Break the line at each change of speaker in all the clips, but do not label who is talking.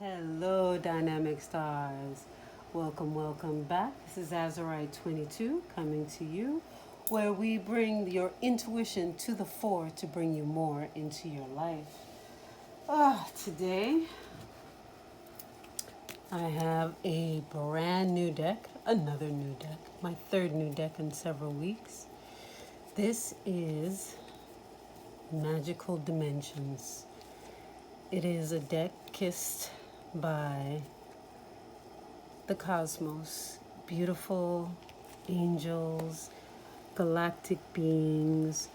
Hello, dynamic stars. Welcome back. This is Azurite 22 coming to you, where we bring your intuition to the fore to bring you more into your life. Today, I have a brand new deck, another new deck, my third new deck in several weeks. This is Magical Dimensions. It is a deck kissed by the cosmos, beautiful angels, galactic beings,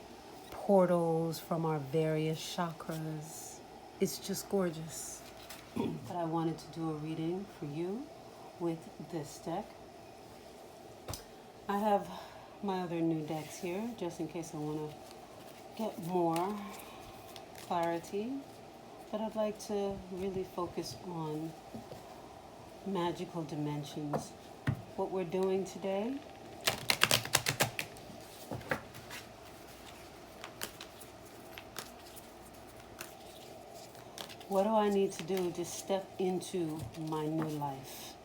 portals from our various chakras. It's just gorgeous. But I wanted to do a reading for you with this deck. I have my other new decks here just in case I want to get more clarity, but I'd like to really focus on magical dimensions. What we're doing today what do I need to do to step into my new life?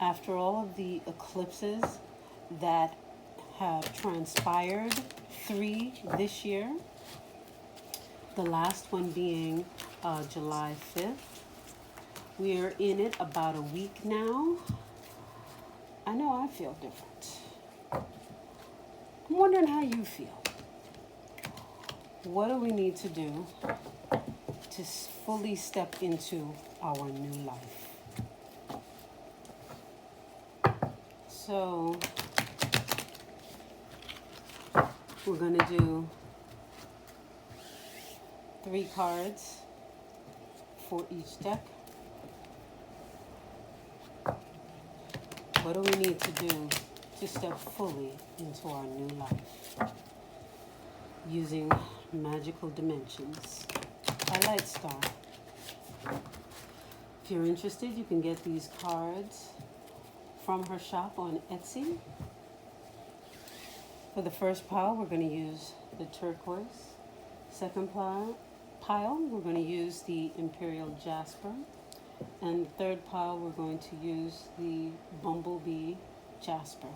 After all of the eclipses that have transpired, 3 this year, the last one being July 5th. We are in it about a week now. I know I feel different. I'm wondering how you feel. What do we need to do to fully step into our new life? So we're going to do 3 cards for each deck. What do we need to do to step fully into our new life using magical dimensions by Lightstar? If you're interested, you can get these cards from her shop on Etsy. For the first pile, we're going to use the Turquoise. Second pile, we're going to use the Imperial Jasper. And third pile, we're going to use the Bumblebee Jasper.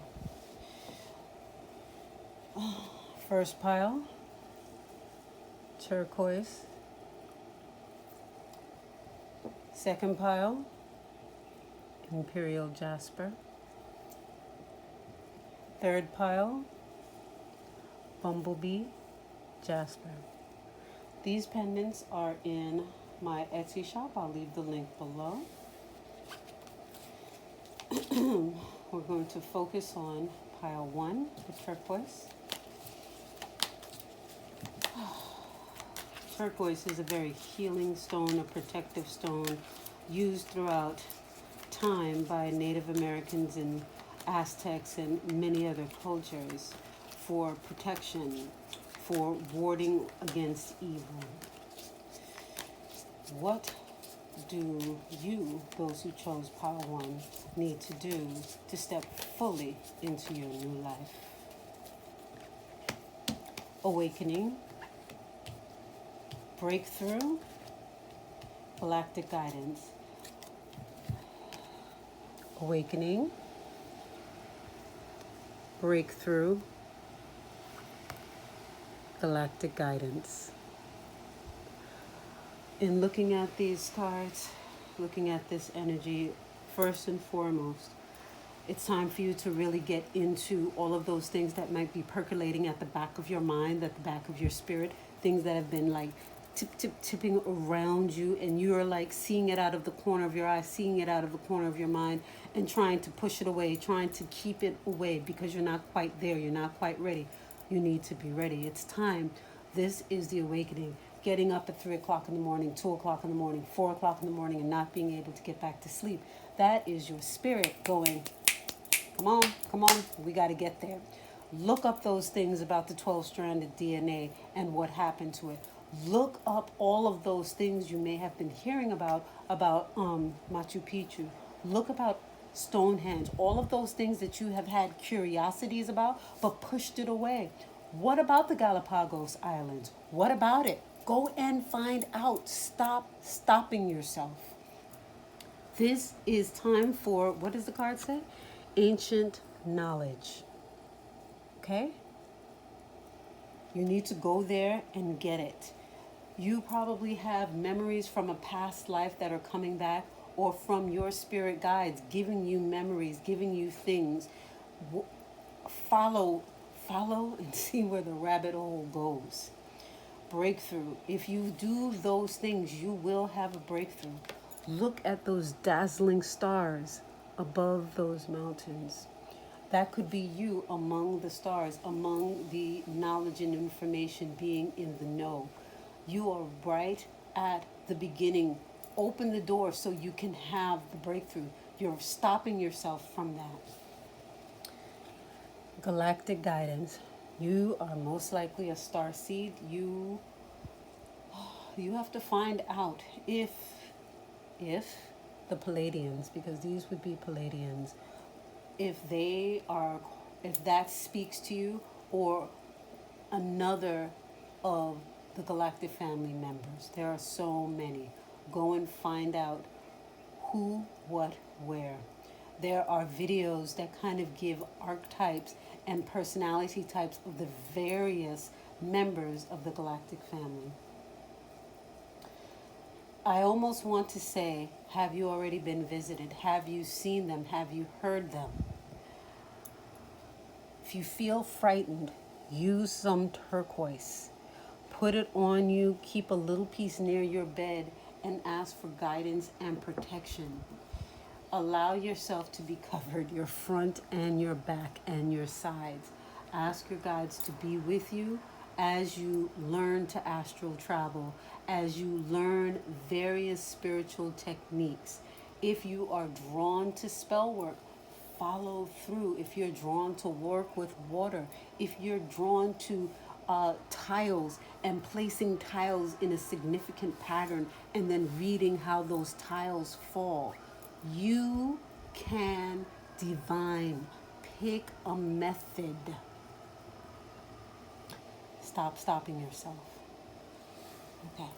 First pile, Turquoise. Second pile, Imperial Jasper. Third pile, Bumblebee Jasper. These pendants are in my Etsy shop. I'll leave the link below. We're going to focus on pile 1, the turquoise. Turquoise is a very healing stone, a protective stone used throughout time by Native Americans and Aztecs and many other cultures for protection, for warding against evil. What do you, those who chose pile 1, need to do to step fully into your new life? Awakening, breakthrough, galactic guidance. Awakening, breakthrough, galactic guidance. In looking at these cards, looking at this energy, first and foremost, it's time for you to really get into all of those things that might be percolating at the back of your mind, at the back of your spirit, things that have been like tipping around you, and you're like seeing it out of the corner of your eye, seeing it out of the corner of your mind, and trying to push it away, trying to keep it away because you're not quite there, you're not quite ready. You need to be ready. It's time. This is the awakening. Getting up at 3 o'clock in the morning, 2 o'clock in the morning, 4 o'clock in the morning, and not being able to get back to sleep. That is your spirit going, come on, we got to get there. Look up those things about the 12-stranded DNA and what happened to it. Look up all of those things you may have been hearing about Machu Picchu. Look about Stonehenge, all of those things that you have had curiosities about but pushed it away. What about the Galapagos Islands? What about it? Go and find out. Stop stopping yourself. This is time for, what does the card say? Ancient knowledge. Okay? You need to go there and get it. You probably have memories from a past life that are coming back, or from your spirit guides giving you memories, giving you things. Follow and see where the rabbit hole goes. Breakthrough. If you do those things, you will have a breakthrough. Look at those dazzling stars above those mountains. That could be you among the stars, among the knowledge and information, being in the know. You are right at the beginning. Open the door so you can have the breakthrough. You're stopping yourself from that. Galactic guidance. You are most likely a star seed. You have to find out if the Palladians, because these would be Palladians, if that speaks to you, or another of the galactic family members. There are so many. Go and find out who, what, where. There are videos that kind of give archetypes and personality types of the various members of the galactic family. I almost want to say, have you already been visited? Have you seen them? Have you heard them? If you feel frightened, use some turquoise. Put it on you, keep a little piece near your bed, and ask for guidance and protection. Allow yourself to be covered, your front and your back and your sides. Ask your guides to be with you as you learn to astral travel, as you learn various spiritual techniques. If you are drawn to spell work, follow through. If you're drawn to work with water, if you're drawn to tiles and placing tiles in a significant pattern and then reading how those tiles fall, you can divine. Pick a method. Stop stopping yourself. Okay,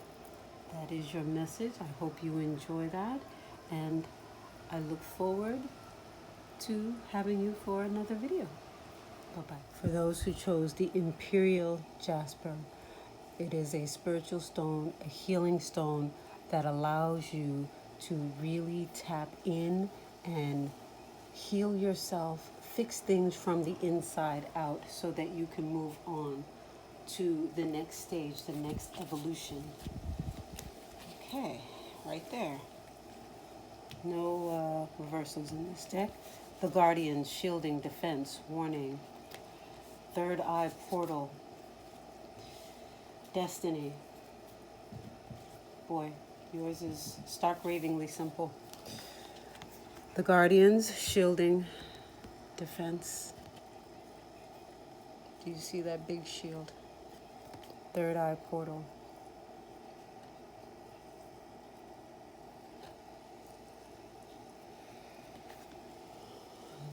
that is your message. I hope you enjoy that, and I look forward to having you for another video. Bye-bye. For those who chose the Imperial Jasper, it is a spiritual stone, a healing stone that allows you to really tap in and heal yourself, fix things from the inside out so that you can move on to the next stage, the next evolution. Okay, right there. No reversals in this deck. The Guardians, shielding, defense, warning. Third eye portal. Destiny. Boy, yours is stark ravingly simple. The Guardians, shielding, defense. Do you see that big shield? Third eye portal.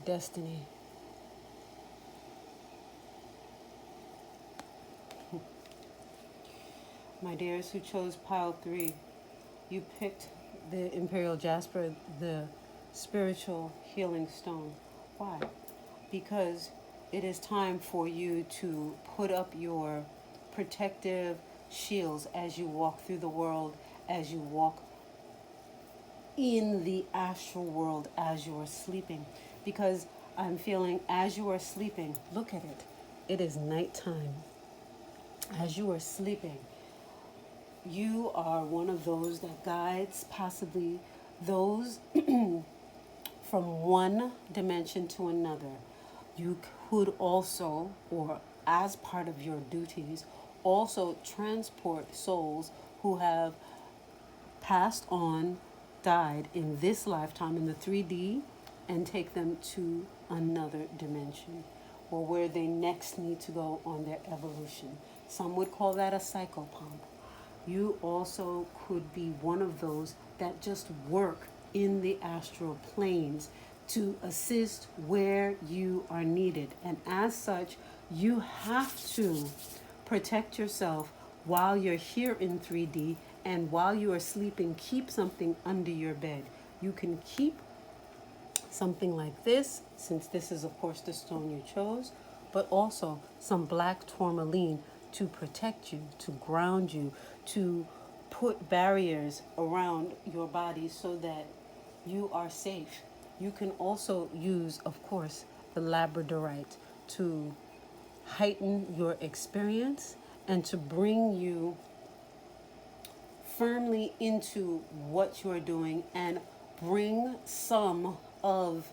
Destiny. My dears who chose pile 3, you picked the Imperial Jasper, the spiritual healing stone. Why? Because it is time for you to put up your protective shields as you walk through the world, as you walk in the astral world, as you are sleeping. Because I'm feeling as you are sleeping, look at it. It is nighttime. As you are sleeping, you are one of those that guides possibly those from one dimension to another. You could also, or as part of your duties, also transport souls who have passed on, died in this lifetime in the 3D, and take them to another dimension, or where they next need to go on their evolution. Some would call that a psychopomp. You also could be one of those that just work in the astral planes to assist where you are needed. And as such, you have to protect yourself while you're here in 3D, and while you are sleeping, keep something under your bed. You can keep something like this, since this is of course the stone you chose, but also some black tourmaline to protect you, to ground you, to put barriers around your body so that you are safe. You can also use, of course, the labradorite to heighten your experience and to bring you firmly into what you're doing and bring some of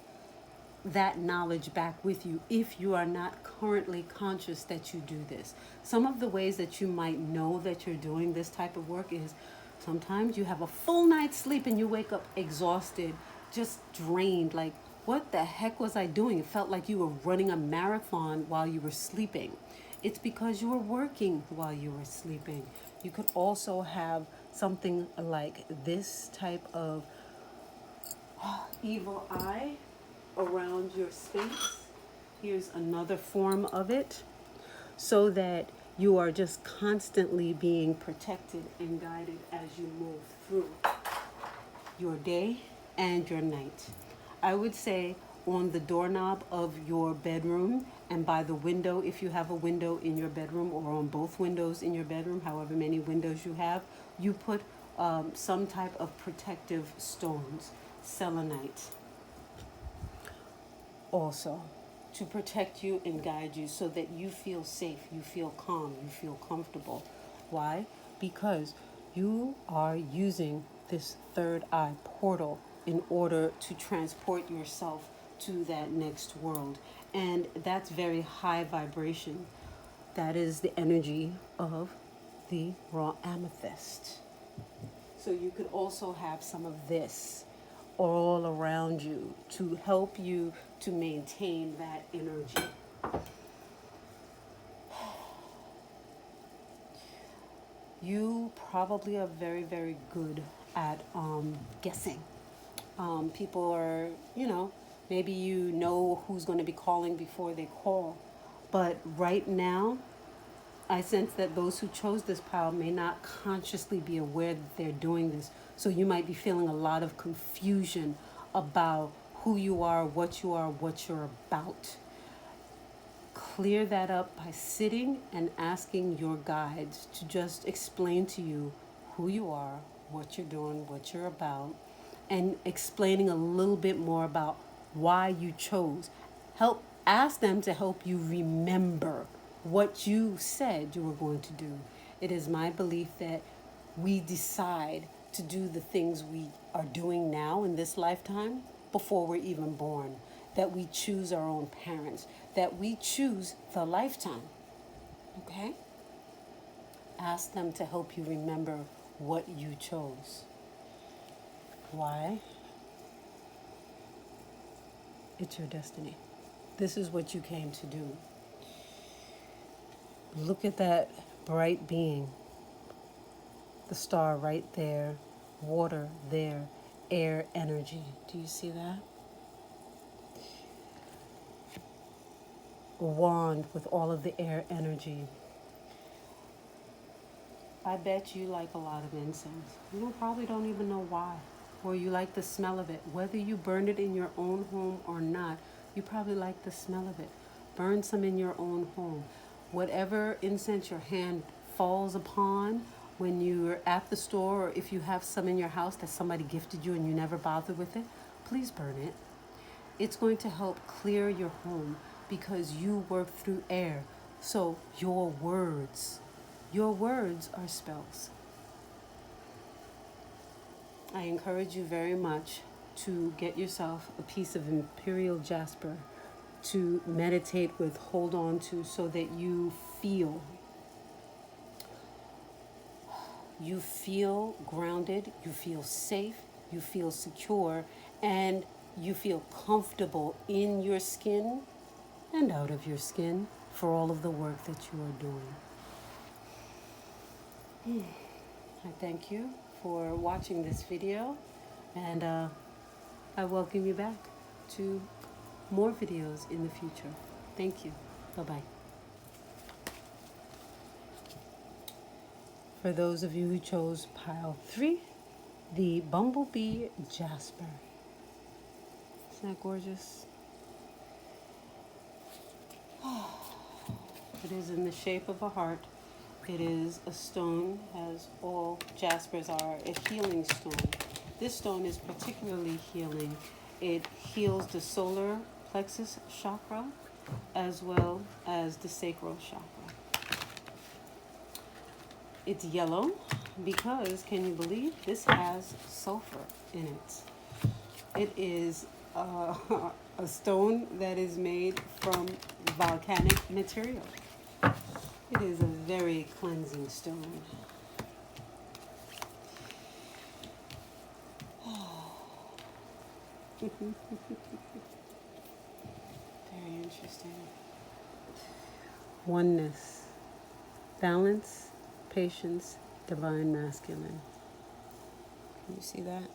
that knowledge back with you if you are not currently conscious that you do this. Some of the ways that you might know that you're doing this type of work is sometimes you have a full night's sleep and you wake up exhausted, just drained, like, what the heck was I doing? It felt like you were running a marathon while you were sleeping. It's because you were working while you were sleeping. You could also have something like this type of evil eye around your space. Here's another form of it, so that you are just constantly being protected and guided as you move through your day and your night. I would say on the doorknob of your bedroom and by the window, if you have a window in your bedroom, or on both windows in your bedroom, however many windows you have, you put some type of protective stones, selenite, also to protect you and guide you so that you feel safe, you feel calm, you feel comfortable. Why? Because you are using this third eye portal in order to transport yourself to that next world. And that's very high vibration. That is the energy of the raw amethyst. So you could also have some of this all around you to help you to maintain that energy. You probably are very, very good at guessing. People are, maybe you know who's going to be calling before they call. But right now, I sense that those who chose this pile may not consciously be aware that they're doing this. So you might be feeling a lot of confusion about who you are, what you're about. Clear that up by sitting and asking your guides to just explain to you who you are, what you're doing, what you're about, and explaining a little bit more about why you chose. Ask them to help you remember what you said you were going to do. It is my belief that we decide to do the things we are doing now in this lifetime before we're even born, that we choose our own parents, that we choose the lifetime. Okay? Ask them to help you remember what you chose. Why? It's your destiny. This is what you came to do. Look at that bright being. The star right there, water there, air energy. Do you see that? A wand with all of the air energy. I bet you like a lot of incense. You probably don't even know why. Or you like the smell of it. Whether you burn it in your own home or not, you probably like the smell of it. Burn some in your own home. Whatever incense your hand falls upon when you're at the store, or if you have some in your house that somebody gifted you and you never bothered with it, please burn it. It's going to help clear your home because you work through air. So your words are spells. I encourage you very much to get yourself a piece of Imperial Jasper to meditate with, hold on to, so that you feel grounded, you feel safe, you feel secure, and you feel comfortable in your skin and out of your skin for all of the work that you are doing. I thank you for watching this video, and I welcome you back to more videos in the future. Thank you. Bye-bye. For those of you who chose pile 3, The Bumblebee Jasper. Isn't that gorgeous? It is in the shape of a heart. It is a stone, as all jaspers are, a healing stone. This stone is particularly healing. It heals the solar plexus chakra as well as the sacral chakra. It's yellow because, can you believe, this has sulfur in it. It is a stone that is made from volcanic material. It is a very cleansing stone. Very interesting. Oneness, balance, patience, divine masculine. Can you see that?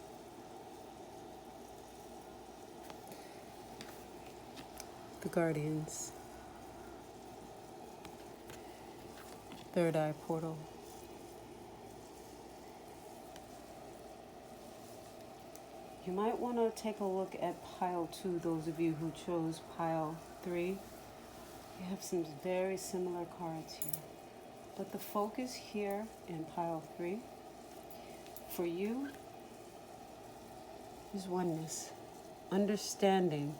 The guardians. Third eye portal. You might want to take a look at pile 2, those of you who chose pile 3. You have some very similar cards here. But the focus here in pile 3 for you is oneness. Understanding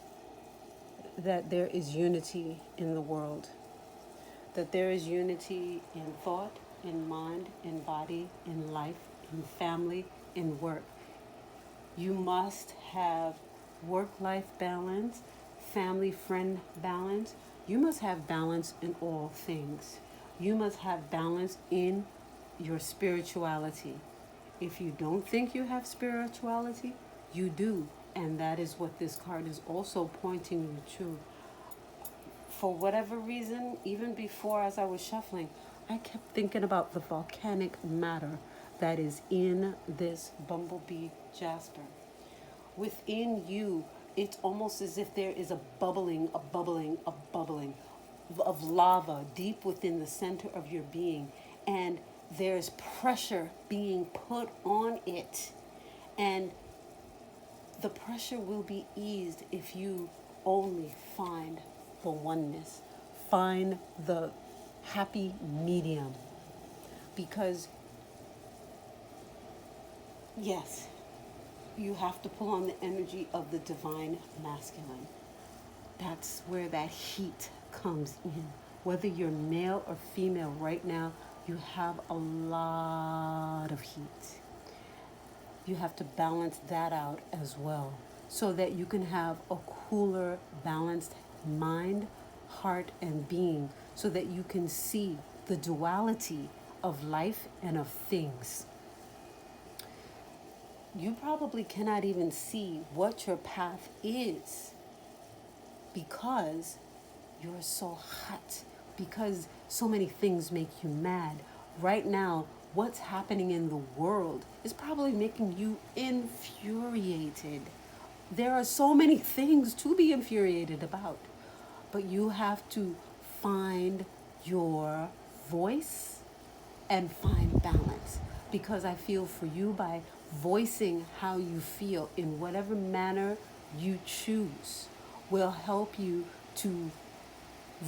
that there is unity in the world. That there is unity in thought, in mind, in body, in life, in family, in work. You must have work-life balance, family-friend balance. You must have balance in all things. You must have balance in your spirituality. If you don't think you have spirituality, you do. And that is what this card is also pointing you to. For whatever reason, even before as I was shuffling, I kept thinking about the volcanic matter that is in this Bumblebee Jasper. Within you, it's almost as if there is a bubbling of lava deep within the center of your being. And there's pressure being put on it. And the pressure will be eased if you only find the oneness. Find the happy medium. Because, yes, you have to pull on the energy of the divine masculine. That's where that heat comes in. Whether you're male or female right now, you have a lot of heat. You have to balance that out as well so that you can have a cooler, balanced mind, heart, and being so that you can see the duality of life and of things. You probably cannot even see what your path is because you're so hot, because so many things make you mad. Right now, what's happening in the world is probably making you infuriated. There are so many things to be infuriated about, but you have to find your voice and find balance. Because I feel for you, by voicing how you feel in whatever manner you choose, will help you to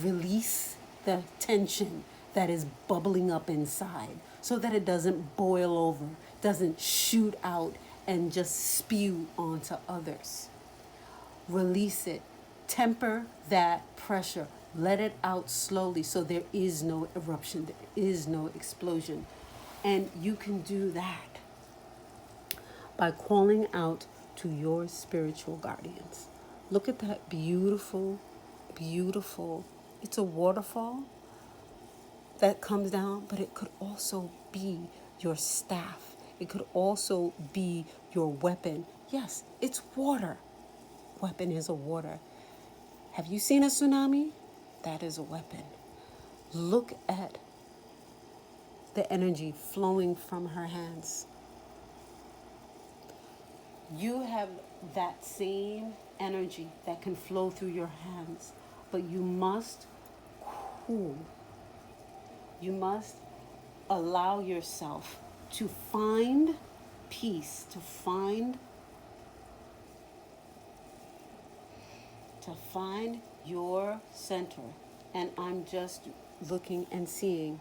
release the tension that is bubbling up inside so that it doesn't boil over, doesn't shoot out and just spew onto others. Release it. Temper that pressure. Let it out slowly so there is no eruption, there is no explosion. And you can do that by calling out to your spiritual guardians. Look at that beautiful, beautiful, it's a waterfall that comes down, but it could also be your staff. It could also be your weapon. Yes, it's water. Weapon is a water. Have you seen a tsunami? That is a weapon. Look at the energy flowing from her hands. You have that same energy that can flow through your hands, but you must cool. You must allow yourself to find peace, to find your center. And I'm just looking and seeing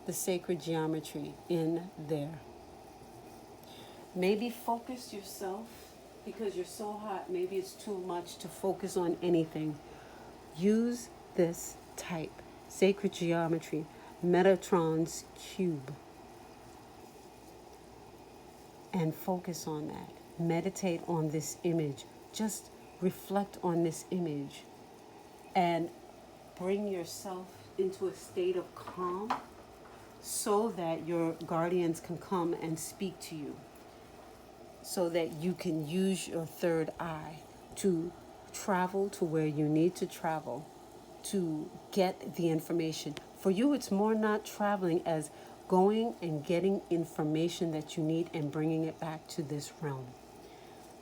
the sacred geometry in there. Maybe focus yourself, because you're so hot, maybe it's too much to focus on anything. Use this type, sacred geometry, Metatron's cube, and focus on that. Meditate on this image. Just reflect on this image and bring yourself into a state of calm so that your guardians can come and speak to you, so that you can use your third eye to travel to where you need to travel to get the information. For you, it's more not traveling as going and getting information that you need and bringing it back to this realm.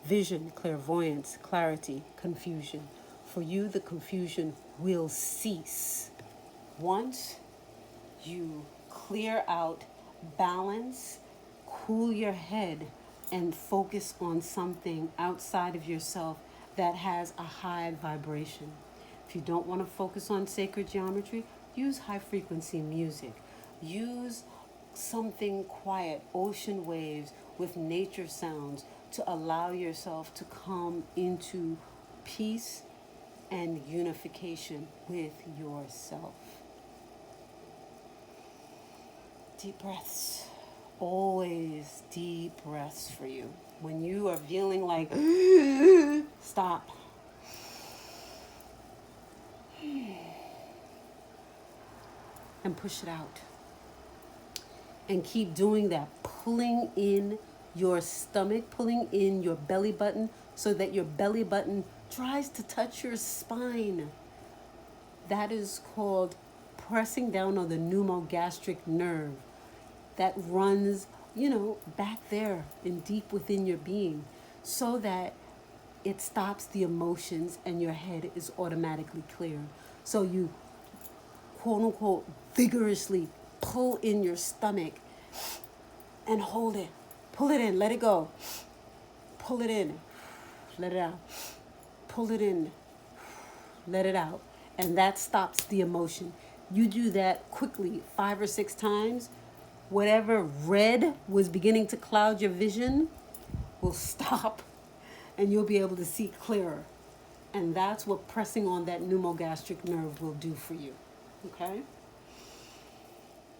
Vision, clairvoyance, clarity, confusion. For you, the confusion will cease once you clear out, balance, cool your head, and focus on something outside of yourself that has a high vibration. If you don't want to focus on sacred geometry, use high frequency music. Use something quiet, ocean waves with nature sounds, to allow yourself to come into peace and unification with yourself. Deep breaths. Always deep breaths for you. When you are feeling like, stop. And push it out. And keep doing that, pulling in your stomach, pulling in your belly button, so that your belly button tries to touch your spine. That is called pressing down on the pneumogastric nerve that runs, back there and deep within your being, so that it stops the emotions and your head is automatically clear. So you, quote unquote, vigorously pull in your stomach and hold it. Pull it in, let it go. Pull it in, let it out. Pull it in, let it out. And that stops the emotion. You do that quickly 5 or 6 times. Whatever red was beginning to cloud your vision will stop, and you'll be able to see clearer. And that's what pressing on that pneumogastric nerve will do for you. Okay?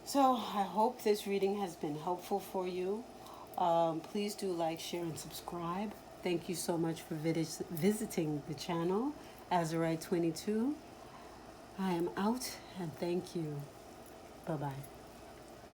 So I hope this reading has been helpful for you. Please do like, share, and subscribe. Thank you so much for visiting the channel, Azurite 22. I am out, and thank you. Bye-bye.